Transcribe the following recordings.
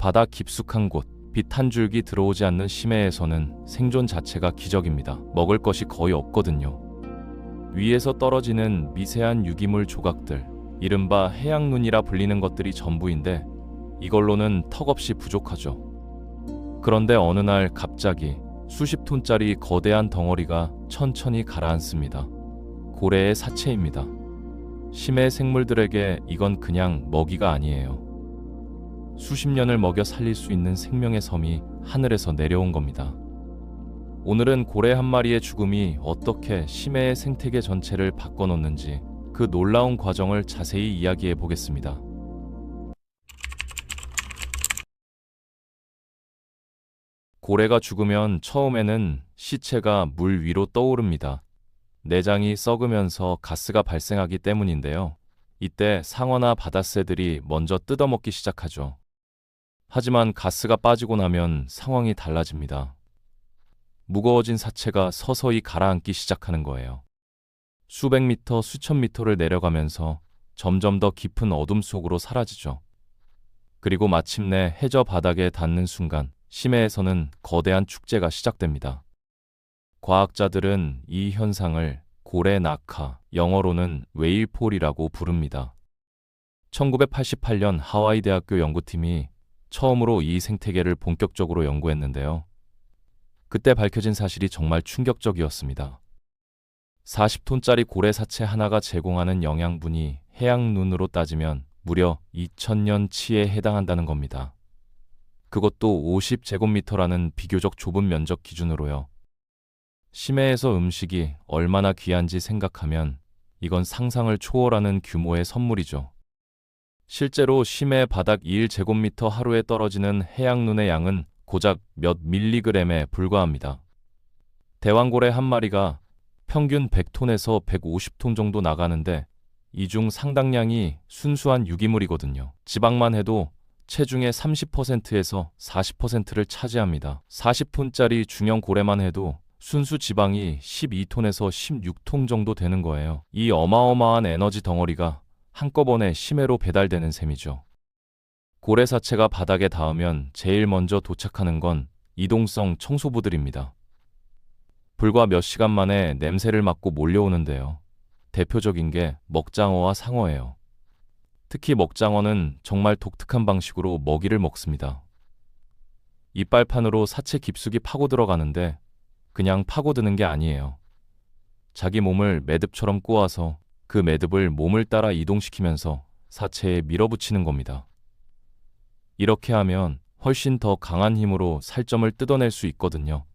바다 깊숙한 곳, 빛 한 줄기 들어오지 않는 심해에서는 생존 자체가 기적입니다. 먹을 것이 거의 없거든요. 위에서 떨어지는 미세한 유기물 조각들, 이른바 해양눈이라 불리는 것들이 전부인데 이걸로는 턱없이 부족하죠. 그런데 어느 날 갑자기 수십 톤짜리 거대한 덩어리가 천천히 가라앉습니다. 고래의 사체입니다. 심해 생물들에게 이건 그냥 먹이가 아니에요. 수십 년을 먹여 살릴 수 있는 생명의 섬이 하늘에서 내려온 겁니다. 오늘은 고래 한 마리의 죽음이 어떻게 심해의 생태계 전체를 바꿔놓는지 그 놀라운 과정을 자세히 이야기해 보겠습니다. 고래가 죽으면 처음에는 시체가 물 위로 떠오릅니다. 내장이 썩으면서 가스가 발생하기 때문인데요. 이때 상어나 바다새들이 먼저 뜯어먹기 시작하죠. 하지만 가스가 빠지고 나면 상황이 달라집니다. 무거워진 사체가 서서히 가라앉기 시작하는 거예요. 수백 미터, 수천 미터를 내려가면서 점점 더 깊은 어둠 속으로 사라지죠. 그리고 마침내 해저 바닥에 닿는 순간 심해에서는 거대한 축제가 시작됩니다. 과학자들은 이 현상을 고래 낙하, 영어로는 웨일폴이라고 부릅니다. 1988년 하와이 대학교 연구팀이 처음으로 이 생태계를 본격적으로 연구했는데요. 그때 밝혀진 사실이 정말 충격적이었습니다. 40톤짜리 고래 사체 하나가 제공하는 영양분이 해양눈으로 따지면 무려 2000년치에 해당한다는 겁니다. 그것도 50제곱미터라는 비교적 좁은 면적 기준으로요. 심해에서 음식이 얼마나 귀한지 생각하면 이건 상상을 초월하는 규모의 선물이죠. 실제로 심해 바닥 1제곱미터 하루에 떨어지는 해양눈의 양은 고작 몇 밀리그램에 불과합니다. 대왕고래 한 마리가 평균 100톤에서 150톤 정도 나가는데 이 중 상당량이 순수한 유기물이거든요. 지방만 해도 체중의 30%에서 40%를 차지합니다. 40톤짜리 중형 고래만 해도 순수 지방이 12톤에서 16톤 정도 되는 거예요. 이 어마어마한 에너지 덩어리가 한꺼번에 심해로 배달되는 셈이죠. 고래 사체가 바닥에 닿으면 제일 먼저 도착하는 건 이동성 청소부들입니다. 불과 몇 시간 만에 냄새를 맡고 몰려오는데요. 대표적인 게 먹장어와 상어예요. 특히 먹장어는 정말 독특한 방식으로 먹이를 먹습니다. 이빨판으로 사체 깊숙이 파고 들어가는데 그냥 파고드는 게 아니에요. 자기 몸을 매듭처럼 꼬아서 그 매듭을 몸을 따라 이동시키면서 사체에 밀어붙이는 겁니다. 이렇게 하면 훨씬 더 강한 힘으로 살점을 뜯어낼 수 있거든요.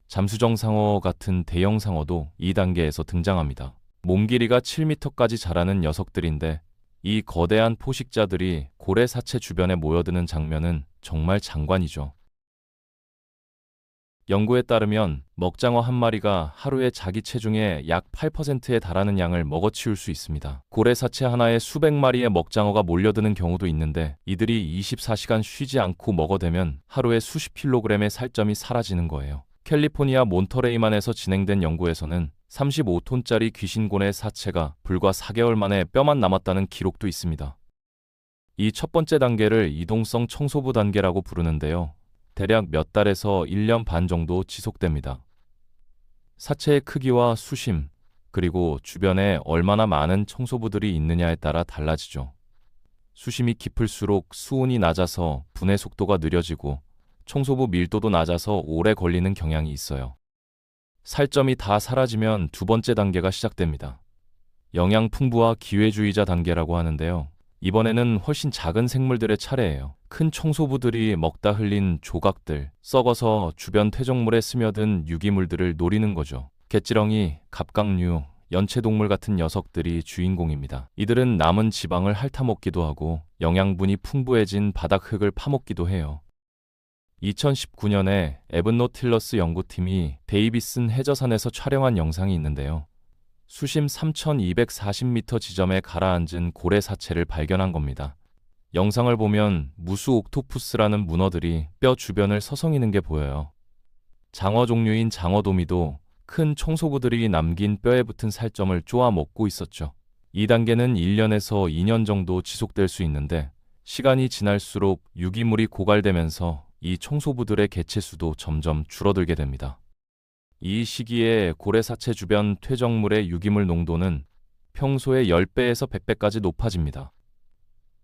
잠수정상어 같은 대형 상어도 이 단계에서 등장합니다. 몸 길이가 7m까지 자라는 녀석들인데 이 거대한 포식자들이 고래 사체 주변에 모여드는 장면은 정말 장관이죠. 연구에 따르면 먹장어 한 마리가 하루에 자기 체중의 약 8%에 달하는 양을 먹어치울 수 있습니다. 고래 사체 하나에 수백 마리의 먹장어가 몰려드는 경우도 있는데 이들이 24시간 쉬지 않고 먹어대면 하루에 수십 킬로그램의 살점이 사라지는 거예요. 캘리포니아 몬터레이만에서 진행된 연구에서는 35톤짜리 귀신고래 사체가 불과 4개월 만에 뼈만 남았다는 기록도 있습니다. 이 첫 번째 단계를 이동성 청소부 단계라고 부르는데요. 대략 몇 달에서 1년 반 정도 지속됩니다. 사체의 크기와 수심, 그리고 주변에 얼마나 많은 청소부들이 있느냐에 따라 달라지죠. 수심이 깊을수록 수온이 낮아서 분해 속도가 느려지고 청소부 밀도도 낮아서 오래 걸리는 경향이 있어요. 살점이 다 사라지면 두 번째 단계가 시작됩니다. 영양 풍부화 기회주의자 단계라고 하는데요. 이번에는 훨씬 작은 생물들의 차례예요. 큰 청소부들이 먹다 흘린 조각들, 썩어서 주변 퇴적물에 스며든 유기물들을 노리는 거죠. 갯지렁이, 갑각류, 연체동물 같은 녀석들이 주인공입니다. 이들은 남은 지방을 핥아먹기도 하고 영양분이 풍부해진 바닥 흙을 파먹기도 해요. 2019년에 에븐노틸러스 연구팀이 데이비슨 해저산에서 촬영한 영상이 있는데요. 수심 3,240m 지점에 가라앉은 고래 사체를 발견한 겁니다. 영상을 보면 무수 옥토푸스라는 문어들이 뼈 주변을 서성이는 게 보여요. 장어 종류인 장어도미도 큰 청소부들이 남긴 뼈에 붙은 살점을 쪼아 먹고 있었죠. 이 단계는 1년에서 2년 정도 지속될 수 있는데 시간이 지날수록 유기물이 고갈되면서 이 청소부들의 개체수도 점점 줄어들게 됩니다. 이 시기에 고래사체 주변 퇴적물의 유기물 농도는 평소의 10배에서 100배까지 높아집니다.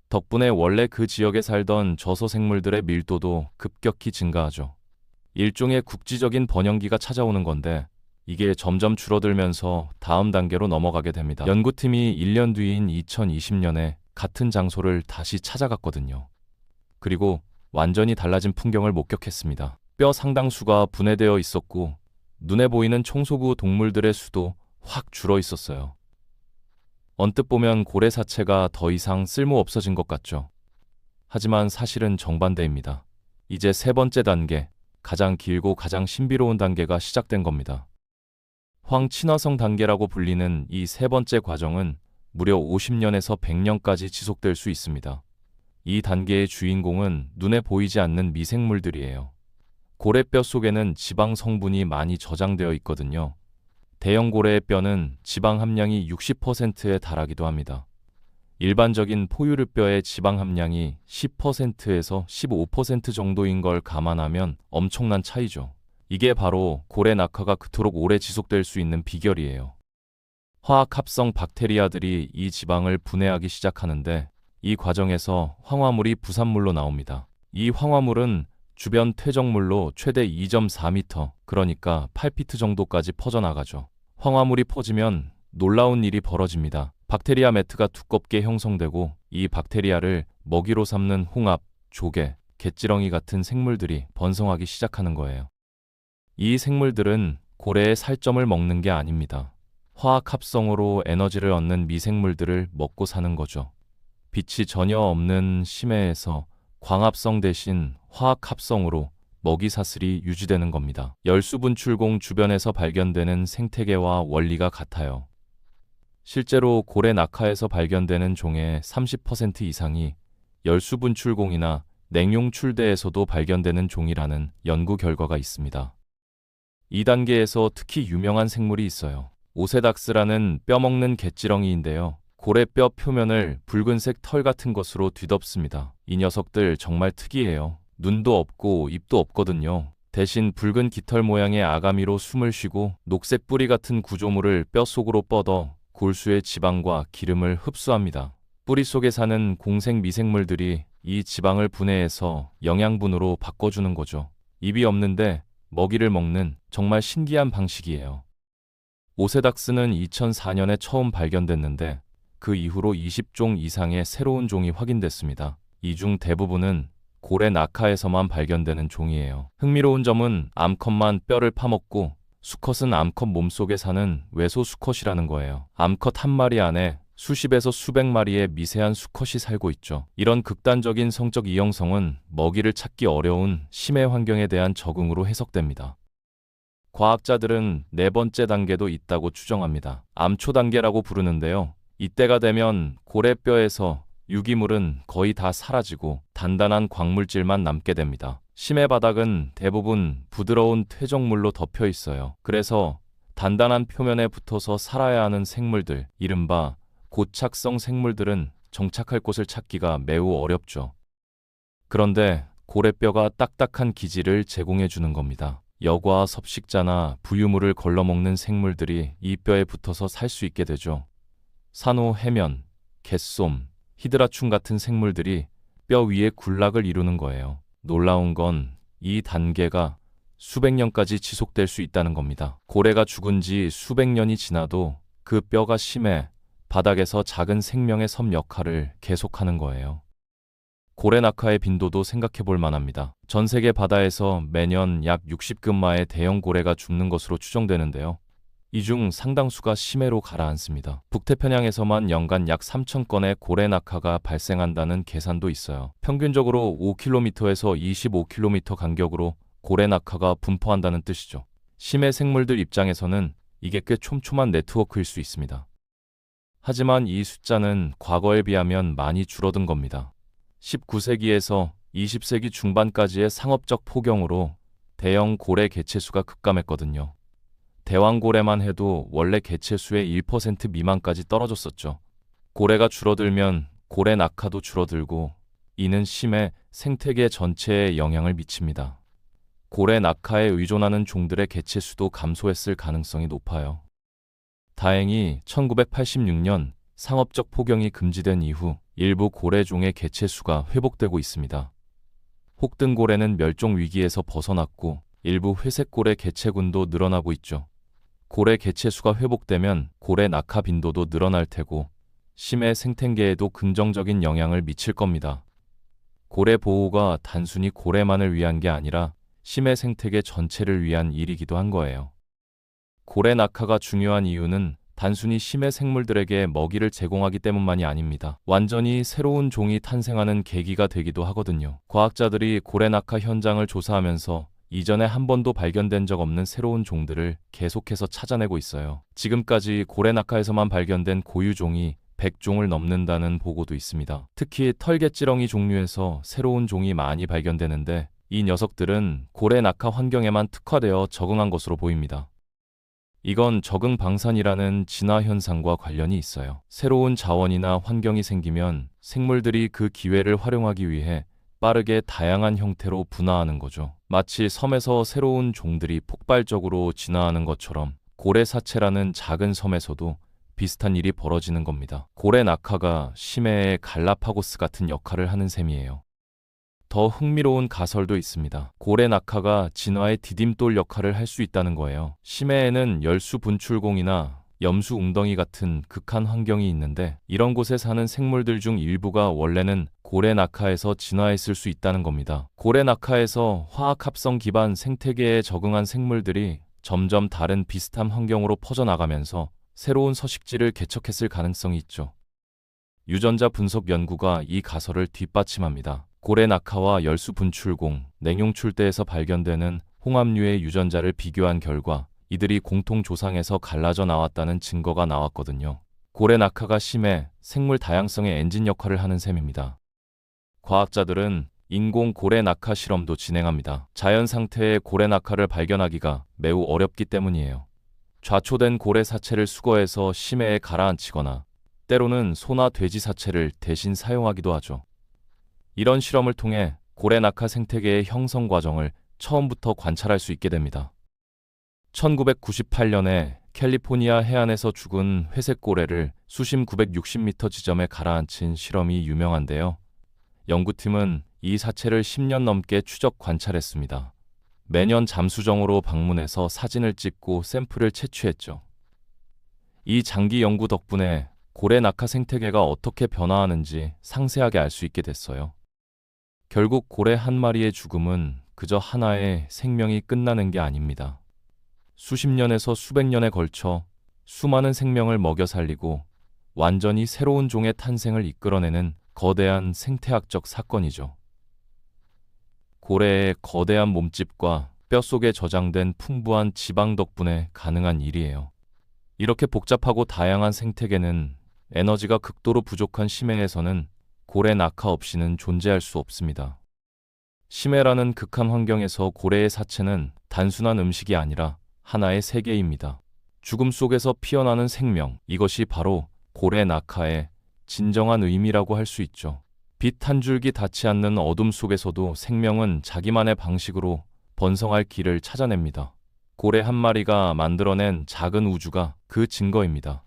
덕분에 원래 그 지역에 살던 저소생물들의 밀도도 급격히 증가하죠. 일종의 국지적인 번영기가 찾아오는 건데 이게 점점 줄어들면서 다음 단계로 넘어가게 됩니다. 연구팀이 1년 뒤인 2020년에 같은 장소를 다시 찾아갔거든요. 그리고 완전히 달라진 풍경을 목격했습니다. 뼈 상당수가 분해되어 있었고 눈에 보이는 청소부 동물들의 수도 확 줄어 있었어요. 언뜻 보면 고래 사체가 더 이상 쓸모 없어진 것 같죠. 하지만 사실은 정반대입니다. 이제 세 번째 단계, 가장 길고 가장 신비로운 단계가 시작된 겁니다. 황친화성 단계라고 불리는 이 세 번째 과정은 무려 50년에서 100년까지 지속될 수 있습니다. 이 단계의 주인공은 눈에 보이지 않는 미생물들이에요. 고래뼈 속에는 지방 성분이 많이 저장되어 있거든요. 대형 고래의 뼈는 지방 함량이 60%에 달하기도 합니다. 일반적인 포유류뼈의 지방 함량이 10%에서 15% 정도인 걸 감안하면 엄청난 차이죠. 이게 바로 고래 낙하가 그토록 오래 지속될 수 있는 비결이에요. 화학합성 박테리아들이 이 지방을 분해하기 시작하는데 이 과정에서 황화물이 부산물로 나옵니다. 이 황화물은 주변 퇴적물로 최대 2.4m, 그러니까 8피트 정도까지 퍼져나가죠. 황화물이 퍼지면 놀라운 일이 벌어집니다. 박테리아 매트가 두껍게 형성되고 이 박테리아를 먹이로 삼는 홍합, 조개, 갯지렁이 같은 생물들이 번성하기 시작하는 거예요. 이 생물들은 고래의 살점을 먹는 게 아닙니다. 화학 합성으로 에너지를 얻는 미생물들을 먹고 사는 거죠. 빛이 전혀 없는 심해에서 광합성 대신 화학 합성으로 먹이 사슬이 유지되는 겁니다. 열수분출공 주변에서 발견되는 생태계와 원리가 같아요. 실제로 고래 낙하에서 발견되는 종의 30% 이상이 열수분출공이나 냉용출대에서도 발견되는 종이라는 연구 결과가 있습니다. 이 단계에서 특히 유명한 생물이 있어요. 오세닥스라는 뼈먹는 갯지렁이인데요. 고래뼈 표면을 붉은색 털 같은 것으로 뒤덮습니다. 이 녀석들 정말 특이해요. 눈도 없고 입도 없거든요. 대신 붉은 깃털 모양의 아가미로 숨을 쉬고 녹색 뿌리 같은 구조물을 뼈 속으로 뻗어 골수의 지방과 기름을 흡수합니다. 뿌리 속에 사는 공생 미생물들이 이 지방을 분해해서 영양분으로 바꿔주는 거죠. 입이 없는데 먹이를 먹는 정말 신기한 방식이에요. 오세닥스는 2004년에 처음 발견됐는데 그 이후로 20종 이상의 새로운 종이 확인됐습니다. 이 중 대부분은 고래 낙하에서만 발견되는 종이에요. 흥미로운 점은 암컷만 뼈를 파먹고 수컷은 암컷 몸속에 사는 외소 수컷이라는 거예요. 암컷 한 마리 안에 수십에서 수백 마리의 미세한 수컷이 살고 있죠. 이런 극단적인 성적 이용성은 먹이를 찾기 어려운 심해 환경에 대한 적응으로 해석됩니다. 과학자들은 네 번째 단계도 있다고 추정합니다. 암초 단계라고 부르는데요. 이때가 되면 고래뼈에서 유기물은 거의 다 사라지고 단단한 광물질만 남게 됩니다. 심해 바닥은 대부분 부드러운 퇴적물로 덮여 있어요. 그래서 단단한 표면에 붙어서 살아야 하는 생물들, 이른바 고착성 생물들은 정착할 곳을 찾기가 매우 어렵죠. 그런데 고래뼈가 딱딱한 기질을 제공해 주는 겁니다. 여과 섭식자나 부유물을 걸러먹는 생물들이 이 뼈에 붙어서 살 수 있게 되죠. 산호, 해면, 갯솜, 히드라충 같은 생물들이 뼈 위에 군락을 이루는 거예요. 놀라운 건 이 단계가 수백 년까지 지속될 수 있다는 겁니다. 고래가 죽은 지 수백 년이 지나도 그 뼈가 심해 바닥에서 작은 생명의 섬 역할을 계속하는 거예요. 고래 낙하의 빈도도 생각해 볼 만합니다. 전 세계 바다에서 매년 약 60근마의 대형 고래가 죽는 것으로 추정되는데요. 이 중 상당수가 심해로 가라앉습니다. 북태평양에서만 연간 약 3,000건의 고래 낙하가 발생한다는 계산도 있어요. 평균적으로 5km에서 25km 간격으로 고래 낙하가 분포한다는 뜻이죠. 심해 생물들 입장에서는 이게 꽤 촘촘한 네트워크일 수 있습니다. 하지만 이 숫자는 과거에 비하면 많이 줄어든 겁니다. 19세기에서 20세기 중반까지의 상업적 포경으로 대형 고래 개체수가 급감했거든요. 대왕고래만 해도 원래 개체수의 1% 미만까지 떨어졌었죠. 고래가 줄어들면 고래 낙하도 줄어들고 이는 심해 생태계 전체에 영향을 미칩니다. 고래 낙하에 의존하는 종들의 개체 수도 감소했을 가능성이 높아요. 다행히 1986년 상업적 포경이 금지된 이후 일부 고래종의 개체 수가 회복되고 있습니다. 혹등고래는 멸종 위기에서 벗어났고 일부 회색고래 개체군도 늘어나고 있죠. 고래 개체 수가 회복되면 고래 낙하 빈도도 늘어날 테고 심해 생태계에도 긍정적인 영향을 미칠 겁니다. 고래 보호가 단순히 고래만을 위한 게 아니라 심해 생태계 전체를 위한 일이기도 한 거예요. 고래 낙하가 중요한 이유는 단순히 심해 생물들에게 먹이를 제공하기 때문만이 아닙니다. 완전히 새로운 종이 탄생하는 계기가 되기도 하거든요. 과학자들이 고래 낙하 현장을 조사하면서 이전에 한 번도 발견된 적 없는 새로운 종들을 계속해서 찾아내고 있어요. 지금까지 고래 낙하에서만 발견된 고유종이 100종을 넘는다는 보고도 있습니다. 특히 털개지렁이 종류에서 새로운 종이 많이 발견되는데 이 녀석들은 고래 낙하 환경에만 특화되어 적응한 것으로 보입니다. 이건 적응 방산이라는 진화 현상과 관련이 있어요. 새로운 자원이나 환경이 생기면 생물들이 그 기회를 활용하기 위해 빠르게 다양한 형태로 분화하는 거죠. 마치 섬에서 새로운 종들이 폭발적으로 진화하는 것처럼 고래 사체라는 작은 섬에서도 비슷한 일이 벌어지는 겁니다. 고래 낙하가 심해의 갈라파고스 같은 역할을 하는 셈이에요. 더 흥미로운 가설도 있습니다. 고래 낙하가 진화의 디딤돌 역할을 할 수 있다는 거예요. 심해에는 열수 분출공이나 염수 웅덩이 같은 극한 환경이 있는데 이런 곳에 사는 생물들 중 일부가 원래는 고래 낙하에서 진화했을 수 있다는 겁니다. 고래 낙하에서 화학 합성 기반 생태계에 적응한 생물들이 점점 다른 비슷한 환경으로 퍼져나가면서 새로운 서식지를 개척했을 가능성이 있죠. 유전자 분석 연구가 이 가설을 뒷받침합니다. 고래 낙하와 열수 분출공, 냉용출대에서 발견되는 홍합류의 유전자를 비교한 결과 이들이 공통 조상에서 갈라져 나왔다는 증거가 나왔거든요. 고래 낙하가 심해 생물 다양성의 엔진 역할을 하는 셈입니다. 과학자들은 인공 고래 낙하 실험도 진행합니다. 자연 상태의 고래 낙하를 발견하기가 매우 어렵기 때문이에요. 좌초된 고래 사체를 수거해서 심해에 가라앉히거나 때로는 소나 돼지 사체를 대신 사용하기도 하죠. 이런 실험을 통해 고래 낙하 생태계의 형성 과정을 처음부터 관찰할 수 있게 됩니다. 1998년에 캘리포니아 해안에서 죽은 회색 고래를 수심 960m 지점에 가라앉힌 실험이 유명한데요. 연구팀은 이 사체를 10년 넘게 추적 관찰했습니다. 매년 잠수정으로 방문해서 사진을 찍고 샘플을 채취했죠. 이 장기 연구 덕분에 고래 낙하 생태계가 어떻게 변화하는지 상세하게 알 수 있게 됐어요. 결국 고래 한 마리의 죽음은 그저 하나의 생명이 끝나는 게 아닙니다. 수십 년에서 수백 년에 걸쳐 수많은 생명을 먹여 살리고 완전히 새로운 종의 탄생을 이끌어내는 거대한 생태학적 사건이죠. 고래의 거대한 몸집과 뼛속에 저장된 풍부한 지방 덕분에 가능한 일이에요. 이렇게 복잡하고 다양한 생태계는 에너지가 극도로 부족한 심해에서는 고래 낙하 없이는 존재할 수 없습니다. 심해라는 극한 환경에서 고래의 사체는 단순한 음식이 아니라 하나의 세계입니다. 죽음 속에서 피어나는 생명, 이것이 바로 고래 낙하의 진정한 의미라고 할 수 있죠. 빛 한 줄기 닿지 않는 어둠 속에서도 생명은 자기만의 방식으로 번성할 길을 찾아냅니다. 고래 한 마리가 만들어낸 작은 우주가 그 증거입니다.